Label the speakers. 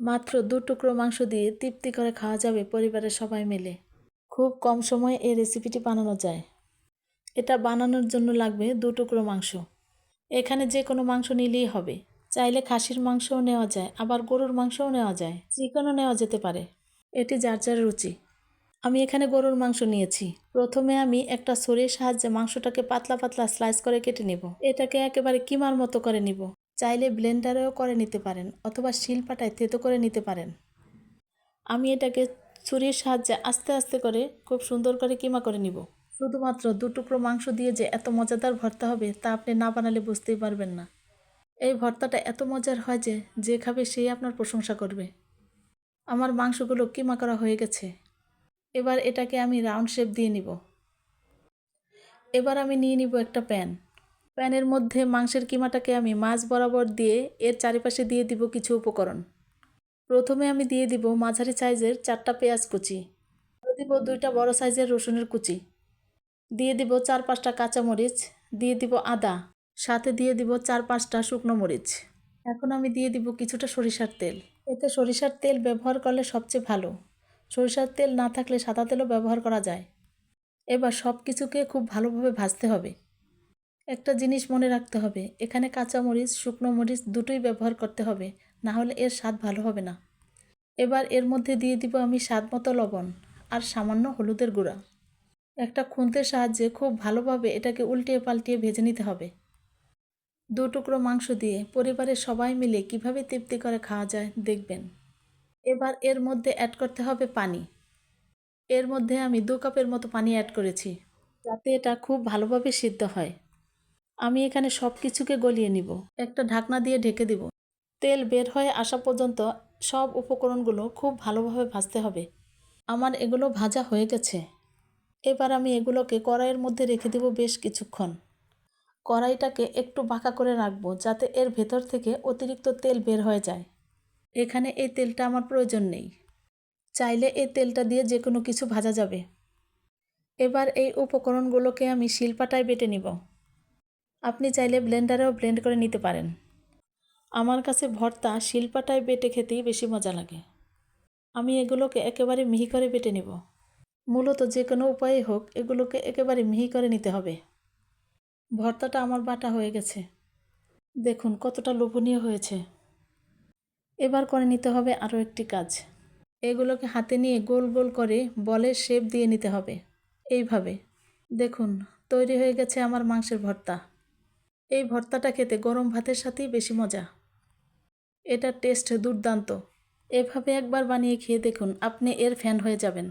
Speaker 1: মাত্র ২ টুকরো মাংস দিয়ে তৃপ্তি করে খাওয়া যাবে পরিবারের সবাই মিলে। খুব কম সময়ে এই রেসিপিটি বানানো যায়। এটা বানানোর জন্য লাগবে ২ টুকরো মাংস। এখানে যে কোনো মাংস নিলেই হবে। চাইলে খাসির মাংসও নেওয়া যায়, আবার গরুর মাংসও নেওয়া যায়, চিকেনও নেওয়া যেতে পারে। এটি যার যার রুচি। আমি এখানে গরুর মাংস নিয়েছি। প্রথমে আমি একটা ছুরির সাহায্যে মাংসটাকে পাতলা পাতলা স্লাইস করে কেটে নেব। এটাকে একেবারে কিমার মতো করে নিব। চাইলে ব্লেন্ডারেও করে নিতে পারেন অথবা শিলপাটায় থেতো করে নিতে পারেন। আমি এটাকে ছুরির সাহায্যে আস্তে আস্তে করে খুব সুন্দর করে কিমা করে নিব। শুধুমাত্র ২ টুকরো মাংস দিয়ে যে এত মজাদার ভর্তা হবে তা আপনি না বানালে বুঝতেই পারবেন না। এই ভর্তাটা এত মজার হয় যে খাবে সেই আপনার প্রশংসা করবে। আমার মাংসগুলো কিমা করা হয়ে গেছে। এবার এটাকে আমি রাউন্ড শেপ দিয়ে নিব। এবার আমি নিয়ে নিব একটা প্যান। প্যানের মধ্যে মাংসের কিমাটাকে আমি মাঝ বরাবর দিয়ে এর চারিপাশে দিয়ে দিব কিছু উপকরণ। প্রথমে আমি দিয়ে দিব মাঝারি সাইজের 4টা পেঁয়াজ কুচি, দিব 2টা বড় সাইজের রসুনের কুচি, দিয়ে দিব 4-5টা কাঁচামরিচ, দিয়ে দিব আদা, সাথে দিয়ে দিব 4-5টা শুকনো মরিচ। এখন আমি দিয়ে দিব কিছুটা সরিষার তেল। এতে সরিষার তেল ব্যবহার করলে সবচেয়ে ভালো। সরিষার তেল না থাকলে সাদা তেলও ব্যবহার করা যায়। এবার সব কিছুকে খুব ভালোভাবে ভাজতে হবে। একটা জিনিস মনে রাখতে হবে, এখানে কাঁচামরিচ শুকনো মরিচ দুটোই ব্যবহার করতে হবে, না হলে এর স্বাদ ভালো হবে না। এবার এর মধ্যে দিয়ে দিব আমি স্বাদমতো লবণ আর সামান্য হলুদের গুঁড়া। একটা খুন্তির সাহায্যে খুব ভালোভাবে এটাকে উল্টিয়ে পাল্টিয়ে ভেজে নিতে হবে। 2 টুকরো মাংস দিয়ে পরিবারের সবাই মিলে কিভাবে তৃপ্তি করে খাওয়া যায় দেখবেন। এবার এর মধ্যে অ্যাড করতে হবে পানি। এর মধ্যে আমি 2 কাপের মতো পানি অ্যাড করেছি, যাতে এটা খুব ভালোভাবে সিদ্ধ হয়। আমি এখানে সব কিছুকে গলিয়ে নিব। একটা ঢাকনা দিয়ে ঢেকে দিব। তেল বের হয়ে আসা পর্যন্ত সব উপকরণগুলো খুব ভালোভাবে ভাজতে হবে। আমার এগুলো ভাজা হয়ে গেছে। এবার আমি এগুলোকে কড়াইয়ের মধ্যে রেখে দেব বেশ কিছুক্ষণ। কড়াইটাকে একটু বাঁকা করে রাখবো যাতে এর ভেতর থেকে অতিরিক্ত তেল বের হয়ে যায়। এখানে এই তেলটা আমার প্রয়োজন নেই। চাইলে এই তেলটা দিয়ে যে কোনো কিছু ভাজা যাবে। এবার এই উপকরণগুলোকে আমি শিলপাটায় বেটে নিব। আপনি চাইলে ব্লেন্ডারেও ব্লেন্ড করে নিতে পারেন। আমার কাছে ভর্তা শিলপাটায় বেটে খেতেই বেশি মজা লাগে। আমি এগুলোকে একেবারে মিহি করে বেটে নেব। মূলত যে কোনো উপায়ে হোক এগুলোকে একেবারে মিহি করে নিতে হবে। ভর্তাটা আমার বাটা হয়ে গেছে। দেখুন কতটা লোভনীয় হয়েছে। এবার করে নিতে হবে আরও একটি কাজ। এগুলোকে হাতে নিয়ে গোল গোল করে বলের শেপ দিয়ে নিতে হবে। এইভাবে দেখুন তৈরি হয়ে গেছে আমার মাংসের ভর্তা। এই ভর্তাটা খেতে গরম ভাতের সাথেই বেশি মজা। এটার টেস্ট দুর্দান্ত। এভাবে একবার বানিয়ে খেয়ে দেখুন, আপনি এর ফ্যান হয়ে যাবেন।